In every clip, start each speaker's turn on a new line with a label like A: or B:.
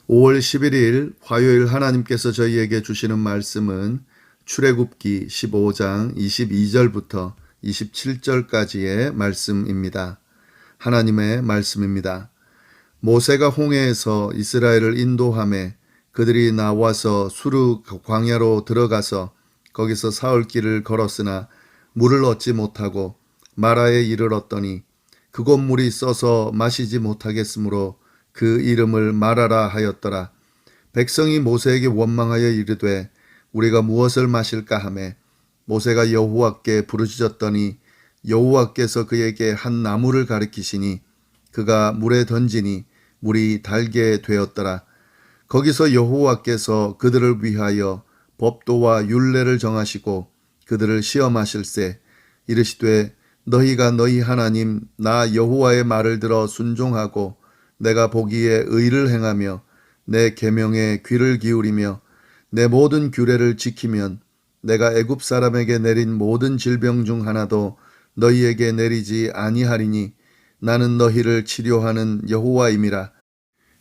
A: 5월 11일 화요일 하나님께서 저희에게 주시는 말씀은 출애굽기 15장 22절부터 27절까지의 말씀입니다. 하나님의 말씀입니다. 모세가 홍해에서 이스라엘을 인도하매 그들이 나와서 수르 광야로 들어가서 거기서 사흘 길을 걸었으나 물을 얻지 못하고 마라에 이르렀더니 그곳 물이 써서 마시지 못하겠으므로 그 이름을 마라라 하였더라. 백성이 모세에게 원망하여 이르되 우리가 무엇을 마실까 하매 모세가 여호와께 부르짖었더니 여호와께서 그에게 한 나무를 가리키시니 그가 물에 던지니 물이 달게 되었더라. 거기서 여호와께서 그들을 위하여 법도와 율례를 정하시고 그들을 시험하실세 이르시되 너희가 너희 하나님 나 여호와의 말을 들어 순종하고 내가 보기에 의를 행하며 내 계명에 귀를 기울이며 내 모든 규례를 지키면 내가 애굽 사람에게 내린 모든 질병 중 하나도 너희에게 내리지 아니하리니 나는 너희를 치료하는 여호와임이라.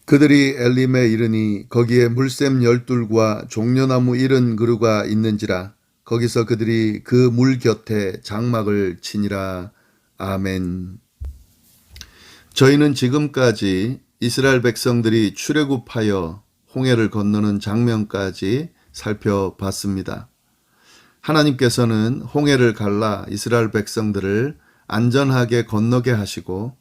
A: 그들이 엘림에 이르니 거기에 물샘 12과 종려나무 70그루가 있는지라. 거기서 그들이 그 물 곁에 장막을 치니라. 아멘. 저희는 지금까지 이스라엘 백성들이 출애굽하여 홍해를 건너는 장면까지 살펴봤습니다. 하나님께서는 홍해를 갈라 이스라엘 백성들을 안전하게 건너게 하시고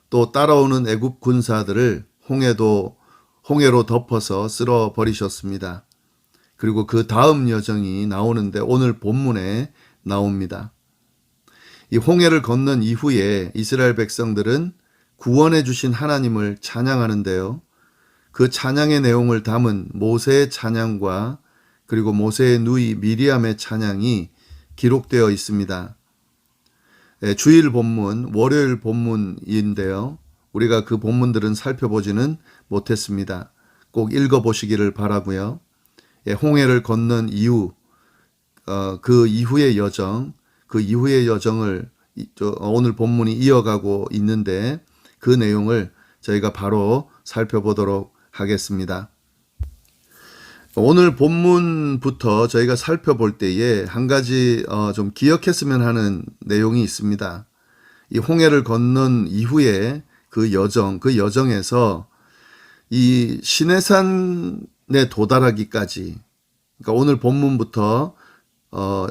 A: 또 따라오는 애굽 군사들을 홍해로 덮어서 쓸어 버리셨습니다. 그리고 그 다음 여정이 나오는데 오늘 본문에 나옵니다. 이 홍해를 건넌 이후에 이스라엘 백성들은 구원해 주신 하나님을 찬양하는데요. 그 찬양의 내용을 담은 모세의 찬양과 그리고 모세의 누이 미리암의 찬양이 기록되어 있습니다. 주일 본문, 월요일 본문인데요. 우리가 그 본문들은 살펴보지는 못했습니다. 꼭 읽어보시기를 바라고요. 홍해를 건넌 이후, 그 이후의 여정을 오늘 본문이 이어가고 있는데 그 내용을 저희가 바로 살펴보도록 하겠습니다. 오늘 본문부터 저희가 살펴볼 때에 한 가지 좀 기억했으면 하는 내용이 있습니다. 이 홍해를 건넌 이후에 그 여정에서 이 시내산에 도달하기까지, 그러니까 오늘 본문부터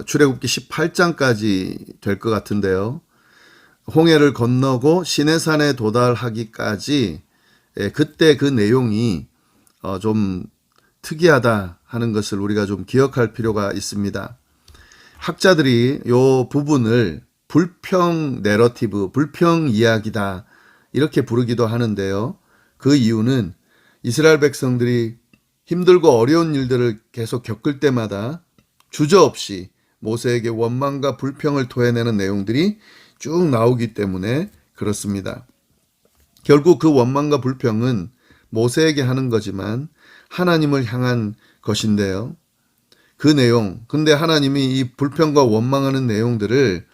A: 출애굽기 18장까지 될 것 같은데요. 홍해를 건너고 시내산에 도달하기까지 그때 그 내용이 좀 특이하다 하는 것을 우리가 좀 기억할 필요가 있습니다. 학자들이 이 부분을 불평 내러티브, 불평 이야기다 이렇게 부르기도 하는데요. 그 이유는 이스라엘 백성들이 힘들고 어려운 일들을 계속 겪을 때마다 주저없이 모세에게 원망과 불평을 토해내는 내용들이 쭉 나오기 때문에 그렇습니다. 결국 그 원망과 불평은 모세에게 하는 거지만 하나님을 향한 것인데요. 그 내용, 근데 하나님이 이 불평과 원망하는 내용들을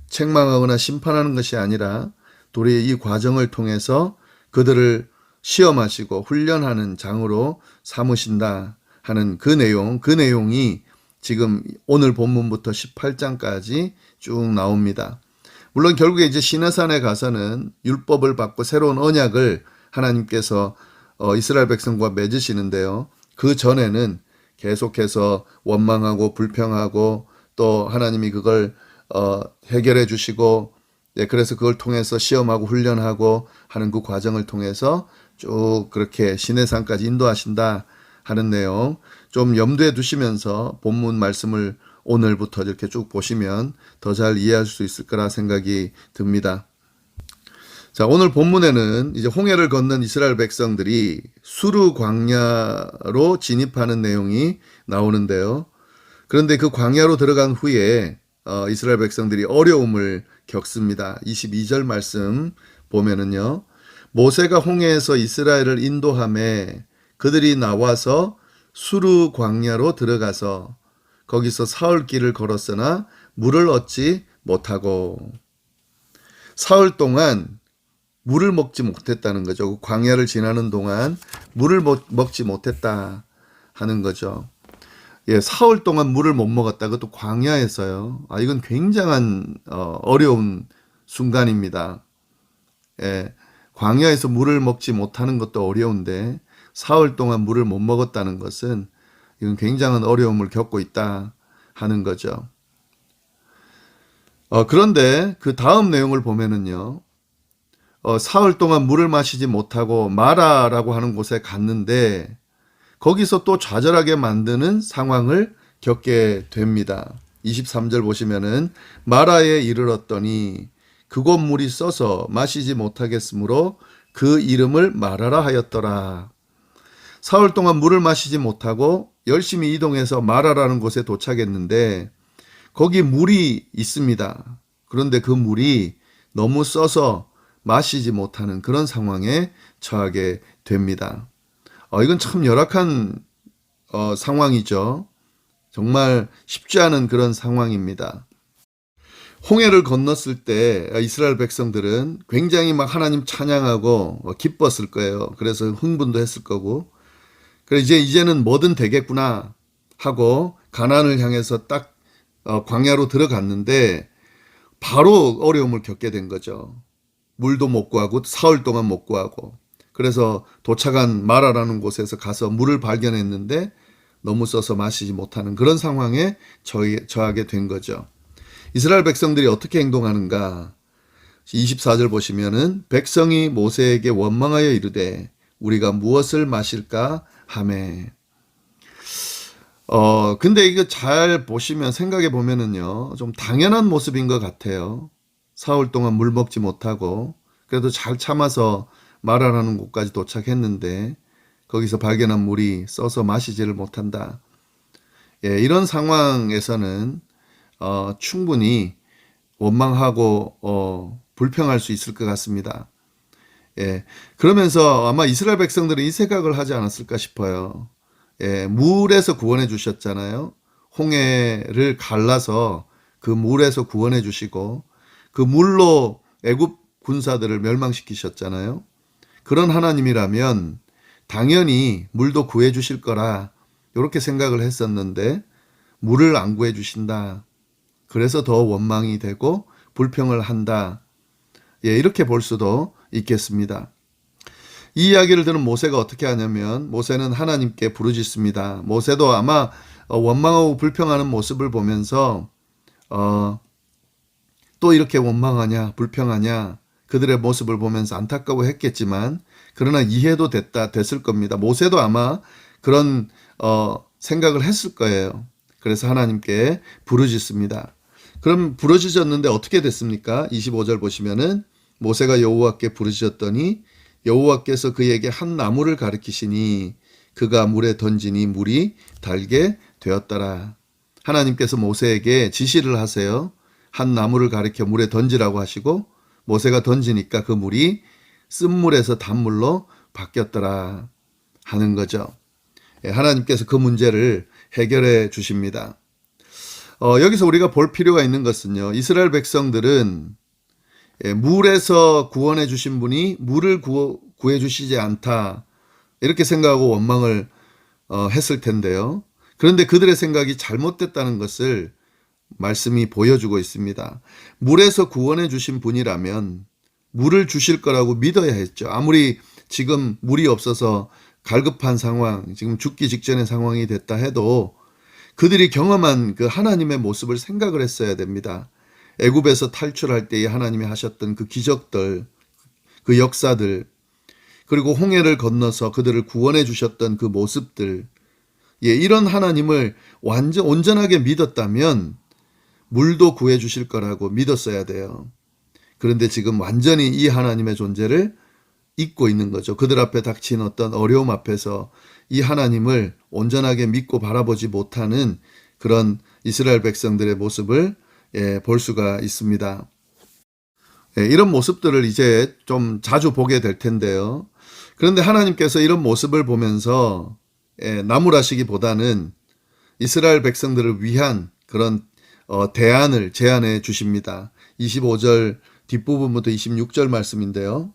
A: 책망하거나 심판하는 것이 아니라 도리어 이 과정을 통해서 그들을 시험하시고 훈련하는 장으로 삼으신다 하는 그 내용이 지금 오늘 본문부터 18장까지 쭉 나옵니다. 물론 결국에 이제 시내산에 가서는 율법을 받고 새로운 언약을 하나님께서 이스라엘 백성과 맺으시는데요. 그 전에는 계속해서 원망하고 불평하고 또 하나님이 그걸 해결해 주시고 그래서 그걸 통해서 시험하고 훈련하고 하는 그 과정을 통해서 쭉 그렇게 시내산까지 인도하신다 하는 내용 좀 염두에 두시면서 본문 말씀을 오늘부터 이렇게 쭉 보시면 더 잘 이해할 수 있을 거라 생각이 듭니다. 자, 오늘 본문에는 이제 홍해를 건넌 이스라엘 백성들이 수르 광야로 진입하는 내용이 나오는데요. 그런데 그 광야로 들어간 후에 이스라엘 백성들이 어려움을 겪습니다. 22절 말씀 보면은요. 모세가 홍해에서 이스라엘을 인도하매 그들이 나와서 수르 광야로 들어가서 거기서 사흘 길을 걸었으나 물을 얻지 못하고 사흘 동안 물을 먹지 못했다는 거죠. 광야를 지나는 동안 물을 먹지 못했다 하는 거죠. 예, 사흘 동안 물을 못 먹었다. 그것도 광야에서요. 이건 굉장한 어려운 순간입니다. 예, 광야에서 물을 먹지 못하는 것도 어려운데 사흘 동안 물을 못 먹었다는 것은 이건 굉장한 어려움을 겪고 있다 하는 거죠. 그런데 그 다음 내용을 보면은요. 사흘 동안 물을 마시지 못하고 마라라고 하는 곳에 갔는데 거기서 또 좌절하게 만드는 상황을 겪게 됩니다. 23절 보시면은 마라에 이르렀더니 그곳 물이 써서 마시지 못하겠으므로 그 이름을 마라라 하였더라. 사흘 동안 물을 마시지 못하고 열심히 이동해서 마라라는 곳에 도착했는데 거기 물이 있습니다. 그런데 그 물이 너무 써서 마시지 못하는 그런 상황에 처하게 됩니다. 이건 참 열악한 상황이죠. 정말 쉽지 않은 그런 상황입니다. 홍해를 건넜을 때 이스라엘 백성들은 굉장히 막 하나님 찬양하고 기뻤을 거예요. 그래서 흥분도 했을 거고. 그래서 이제는 뭐든 되겠구나 하고 가나안을 향해서 딱 광야로 들어갔는데 바로 어려움을 겪게 된 거죠. 물도 못 구하고 사흘 동안 못 구하고. 그래서 도착한 마라라는 곳에서 가서 물을 발견했는데 너무 써서 마시지 못하는 그런 상황에 처하게 된 거죠. 이스라엘 백성들이 어떻게 행동하는가? 24절 보시면은 백성이 모세에게 원망하여 이르되 우리가 무엇을 마실까 하매. 근데 이거 잘 보시면 생각해 보면은요. 좀 당연한 모습인 것 같아요. 사흘 동안 물 먹지 못하고 그래도 잘 참아서 마라라는 곳까지 도착했는데 거기서 발견한 물이 써서 마시지를 못한다. 예, 이런 상황에서는 충분히 원망하고 불평할 수 있을 것 같습니다. 예, 그러면서 아마 이스라엘 백성들은 이 생각을 하지 않았을까 싶어요. 예, 물에서 구원해 주셨잖아요. 홍해를 갈라서 그 물에서 구원해 주시고 그 물로 애굽 군사들을 멸망시키셨잖아요. 그런 하나님이라면 당연히 물도 구해 주실 거라 이렇게 생각을 했었는데 물을 안 구해 주신다. 그래서 더 원망이 되고 불평을 한다. 예, 이렇게 볼 수도 있겠습니다. 이 이야기를 들은 모세가 어떻게 하냐면 모세는 하나님께 부르짖습니다. 모세도 아마 원망하고 불평하는 모습을 보면서 또 이렇게 원망하냐 불평하냐 그들의 모습을 보면서 안타까워했겠지만 그러나 이해도 됐을 겁니다. 모세도 아마 그런 생각을 했을 거예요. 그래서 하나님께 부르짖습니다. 그럼 부르짖었는데 어떻게 됐습니까? 25절 보시면은 모세가 여호와께 부르짖었더니 여호와께서 그에게 한 나무를 가리키시니 그가 물에 던지니 물이 달게 되었더라. 하나님께서 모세에게 지시를 하세요. 한 나무를 가리켜 물에 던지라고 하시고 모세가 던지니까 그 물이 쓴물에서 단물로 바뀌었더라 하는 거죠. 하나님께서 그 문제를 해결해 주십니다. 여기서 우리가 볼 필요가 있는 것은요. 이스라엘 백성들은 물에서 구원해 주신 분이 물을 구해 주시지 않다 이렇게 생각하고 원망을 했을 텐데요. 그런데 그들의 생각이 잘못됐다는 것을 말씀이 보여주고 있습니다. 물에서 구원해 주신 분이라면 물을 주실 거라고 믿어야 했죠. 아무리 지금 물이 없어서 갈급한 상황, 지금 죽기 직전의 상황이 됐다 해도 그들이 경험한 그 하나님의 모습을 생각을 했어야 됩니다. 애굽에서 탈출할 때에 하나님이 하셨던 그 기적들, 그 역사들, 그리고 홍해를 건너서 그들을 구원해 주셨던 그 모습들, 예, 이런 하나님을 온전하게 믿었다면 물도 구해 주실 거라고 믿었어야 돼요. 그런데 지금 완전히 이 하나님의 존재를 잊고 있는 거죠. 그들 앞에 닥친 어떤 어려움 앞에서 이 하나님을 온전하게 믿고 바라보지 못하는 그런 이스라엘 백성들의 모습을 볼 수가 있습니다. 이런 모습들을 이제 좀 자주 보게 될 텐데요. 그런데 하나님께서 이런 모습을 보면서 나무라시기보다는 이스라엘 백성들을 위한 그런 대안을 제안해 주십니다. 25절 뒷부분부터 26절 말씀인데요.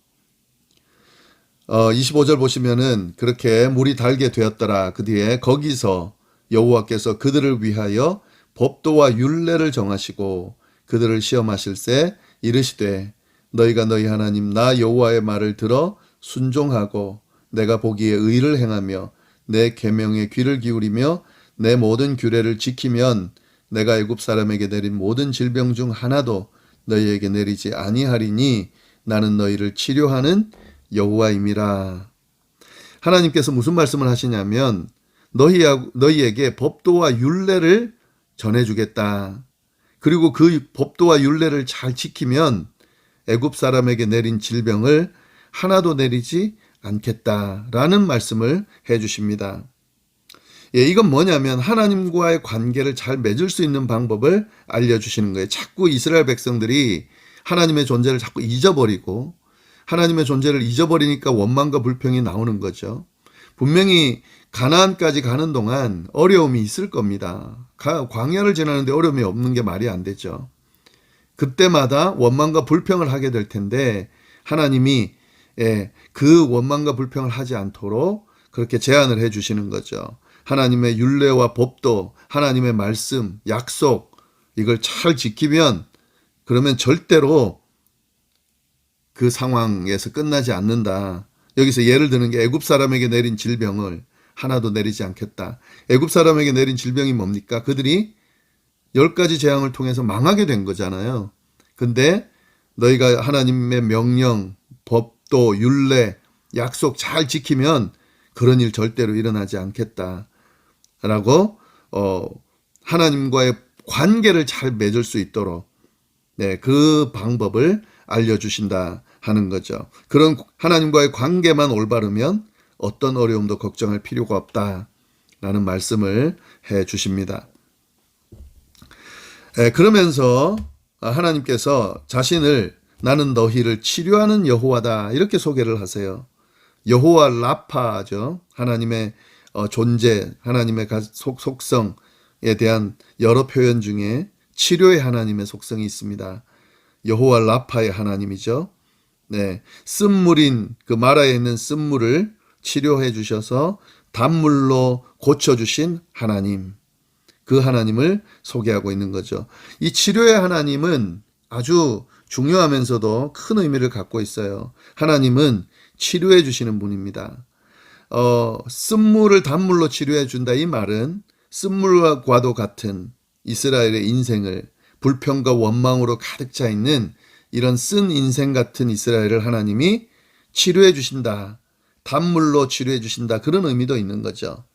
A: 25절 보시면은 그렇게 물이 달게 되었더라. 그 뒤에 거기서 여호와께서 그들을 위하여 법도와 율례를 정하시고 그들을 시험하실세 이르시되 너희가 너희 하나님 나 여호와의 말을 들어 순종하고 내가 보기에 의를 행하며 내 계명에 귀를 기울이며 내 모든 규례를 지키면 내가 애굽 사람에게 내린 모든 질병 중 하나도 너희에게 내리지 아니하리니 나는 너희를 치료하는 여호와임이라. 하나님께서 무슨 말씀을 하시냐면 너희에게 법도와 율례를 전해주겠다. 그리고 그 법도와 율례를 잘 지키면 애굽 사람에게 내린 질병을 하나도 내리지 않겠다라는 말씀을 해주십니다. 예, 이건 뭐냐면 하나님과의 관계를 잘 맺을 수 있는 방법을 알려주시는 거예요. 자꾸 이스라엘 백성들이 하나님의 존재를 자꾸 잊어버리고 하나님의 존재를 잊어버리니까 원망과 불평이 나오는 거죠. 분명히 가나안까지 가는 동안 어려움이 있을 겁니다. 광야를 지나는데 어려움이 없는 게 말이 안 되죠. 그때마다 원망과 불평을 하게 될 텐데 하나님이 그 원망과 불평을 하지 않도록 그렇게 제안을 해 주시는 거죠. 하나님의 율례와 법도, 하나님의 말씀, 약속 이걸 잘 지키면 그러면 절대로 그 상황에서 끝나지 않는다. 여기서 예를 드는 게 애굽 사람에게 내린 질병을 하나도 내리지 않겠다. 애굽 사람에게 내린 질병이 뭡니까? 그들이 10가지 재앙을 통해서 망하게 된 거잖아요. 근데 너희가 하나님의 명령, 법도, 율례, 약속 잘 지키면 그런 일 절대로 일어나지 않겠다. 라고 하나님과의 관계를 잘 맺을 수 있도록 그 방법을 알려주신다 하는 거죠. 그런 하나님과의 관계만 올바르면 어떤 어려움도 걱정할 필요가 없다라는 말씀을 해 주십니다. 그러면서 하나님께서 자신을 나는 너희를 치료하는 여호와다 이렇게 소개를 하세요. 여호와 라파죠. 하나님의 존재, 하나님의 속성에 대한 여러 표현 중에 치료의 하나님의 속성이 있습니다. 여호와 라파의 하나님이죠. 네, 쓴물인 그 마라에 있는 쓴물을 치료해 주셔서 단물로 고쳐주신 하나님, 그 하나님을 소개하고 있는 거죠. 이 치료의 하나님은 아주 중요하면서도 큰 의미를 갖고 있어요. 하나님은 치료해 주시는 분입니다. 쓴물을 단물로 치료해 준다 이 말은 쓴물과도 같은 이스라엘의 인생을 불평과 원망으로 가득 차 있는 이런 쓴 인생 같은 이스라엘을 하나님이 치료해 주신다. 단물로 치료해 주신다. 그런 의미도 있는 거죠.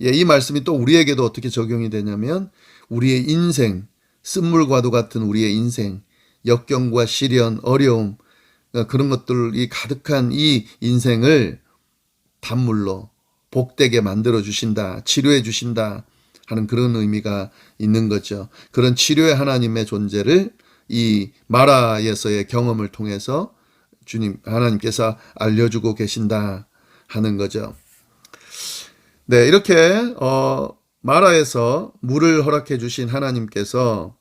A: 예, 이 말씀이 또 우리에게도 어떻게 적용이 되냐면 우리의 인생, 쓴물과도 같은 우리의 인생, 역경과 시련, 어려움 그런 것들이 가득한 이 인생을 단물로 복되게 만들어 주신다. 치료해 주신다. 하는 그런 의미가 있는 거죠. 그런 치료의 하나님의 존재를 이 마라에서의 경험을 통해서 주님 하나님께서 알려주고 계신다 하는 거죠. 네, 이렇게 마라에서 물을 허락해 주신 하나님께서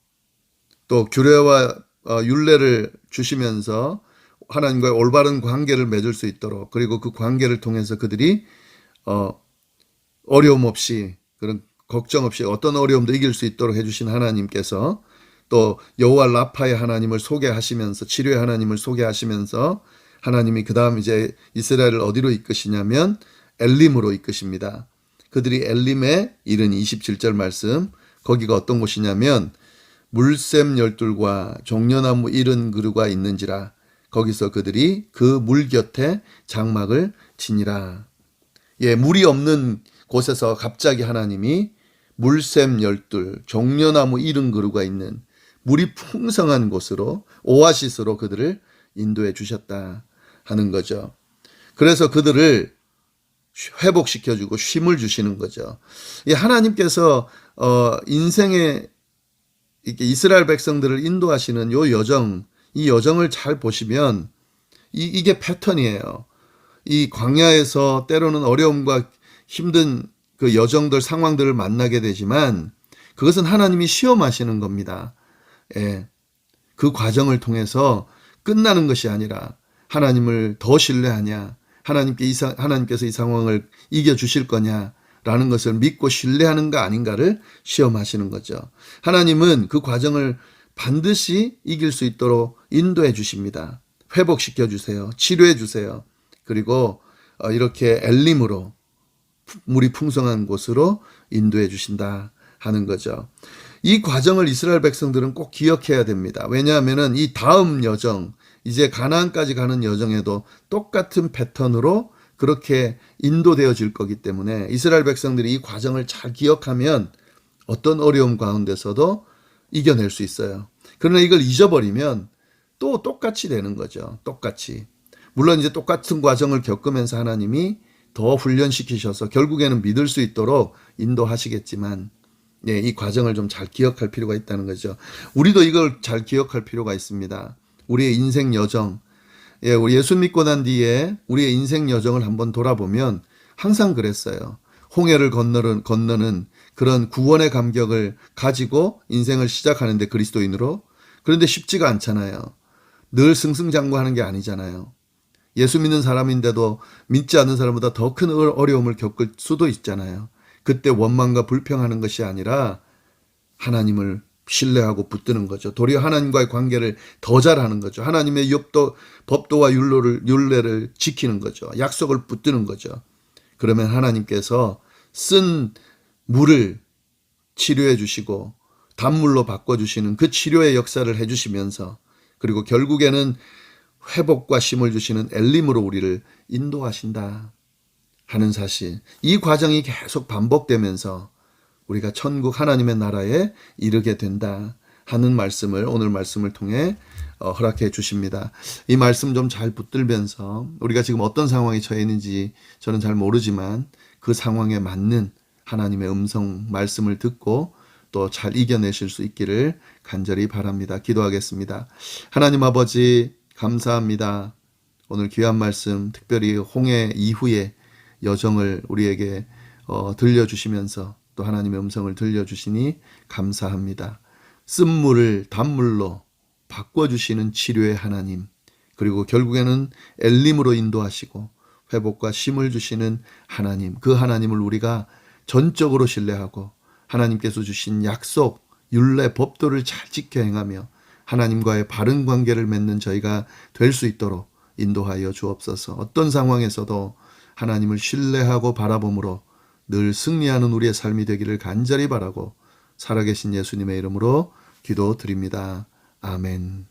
A: 또 규례와 율례를 주시면서 하나님과의 올바른 관계를 맺을 수 있도록 그리고 그 관계를 통해서 그들이 어려움 없이 그런 걱정 없이 어떤 어려움도 이길 수 있도록 해주신 하나님께서 또 여호와 라파의 하나님을 소개하시면서 치료의 하나님을 소개하시면서 하나님이 그 다음 이제 이스라엘을 어디로 이끄시냐면 엘림으로 이끄십니다. 그들이 엘림에 이른 27절 말씀 거기가 어떤 곳이냐면 물샘 열둘과 종려나무 이른 그루가 있는지라 거기서 그들이 그 물 곁에 장막을 치니라. 예, 물이 없는 곳에서 갑자기 하나님이 물샘 열둘, 종려나무 이른 그루가 있는 물이 풍성한 곳으로 오아시스로 그들을 인도해 주셨다 하는 거죠. 그래서 그들을 회복시켜주고 쉼을 주시는 거죠. 이 하나님께서 인생의 이스라엘 백성들을 인도하시는 요 여정, 이 여정을 잘 보시면 이게 패턴이에요. 이 광야에서 때로는 어려움과 힘든 그 여정들, 상황들을 만나게 되지만 그것은 하나님이 시험하시는 겁니다. 예. 그 과정을 통해서 끝나는 것이 아니라 하나님을 더 신뢰하냐, 하나님께서 이 상황을 이겨주실 거냐라는 것을 믿고 신뢰하는가 아닌가를 시험하시는 거죠. 하나님은 그 과정을 반드시 이길 수 있도록 인도해 주십니다. 회복시켜 주세요. 치료해 주세요. 그리고 이렇게 엘림으로 물이 풍성한 곳으로 인도해 주신다 하는 거죠. 이 과정을 이스라엘 백성들은 꼭 기억해야 됩니다. 왜냐하면 이 다음 여정, 이제 가나안까지 가는 여정에도 똑같은 패턴으로 그렇게 인도되어질 거기 때문에 이스라엘 백성들이 이 과정을 잘 기억하면 어떤 어려움 가운데서도 이겨낼 수 있어요. 그러나 이걸 잊어버리면 또 똑같이 되는 거죠. 똑같이. 물론 이제 똑같은 과정을 겪으면서 하나님이 더 훈련시키셔서 결국에는 믿을 수 있도록 인도하시겠지만, 이 과정을 좀 잘 기억할 필요가 있다는 거죠. 우리도 이걸 잘 기억할 필요가 있습니다. 우리의 인생 여정, 우리 예수 믿고 난 뒤에 우리의 인생 여정을 한번 돌아보면 항상 그랬어요. 홍해를 건너는 그런 구원의 감격을 가지고 인생을 시작하는데 그리스도인으로. 그런데 쉽지가 않잖아요. 늘 승승장구하는 게 아니잖아요. 예수 믿는 사람인데도 믿지 않는 사람보다 더 큰 어려움을 겪을 수도 있잖아요. 그때 원망과 불평하는 것이 아니라 하나님을 신뢰하고 붙드는 거죠. 도리어 하나님과의 관계를 더 잘하는 거죠. 하나님의 법도와 율례를 지키는 거죠. 약속을 붙드는 거죠. 그러면 하나님께서 쓴 물을 치료해 주시고 단물로 바꿔주시는 그 치료의 역사를 해주시면서, 그리고 결국에는 회복과 쉼을 주시는 엘림으로 우리를 인도하신다 하는 사실, 이 과정이 계속 반복되면서 우리가 천국 하나님의 나라에 이르게 된다 하는 말씀을 오늘 말씀을 통해 허락해 주십니다. 이 말씀 좀 잘 붙들면서 우리가 지금 어떤 상황에 처해 있는지 저는 잘 모르지만 그 상황에 맞는 하나님의 음성 말씀을 듣고 또 잘 이겨내실 수 있기를 간절히 바랍니다. 기도하겠습니다. 하나님 아버지 감사합니다. 오늘 귀한 말씀, 특별히 홍해 이후의 여정을 우리에게 들려주시면서 또 하나님의 음성을 들려주시니 감사합니다. 쓴물을 단물로 바꿔주시는 치료의 하나님, 그리고 결국에는 엘림으로 인도하시고 회복과 쉼을 주시는 하나님, 그 하나님을 우리가 전적으로 신뢰하고 하나님께서 주신 약속, 율례, 법도를 잘 지켜 행하며 하나님과의 바른 관계를 맺는 저희가 될 수 있도록 인도하여 주옵소서. 어떤 상황에서도 하나님을 신뢰하고 바라봄으로 늘 승리하는 우리의 삶이 되기를 간절히 바라고 살아계신 예수님의 이름으로 기도드립니다. 아멘.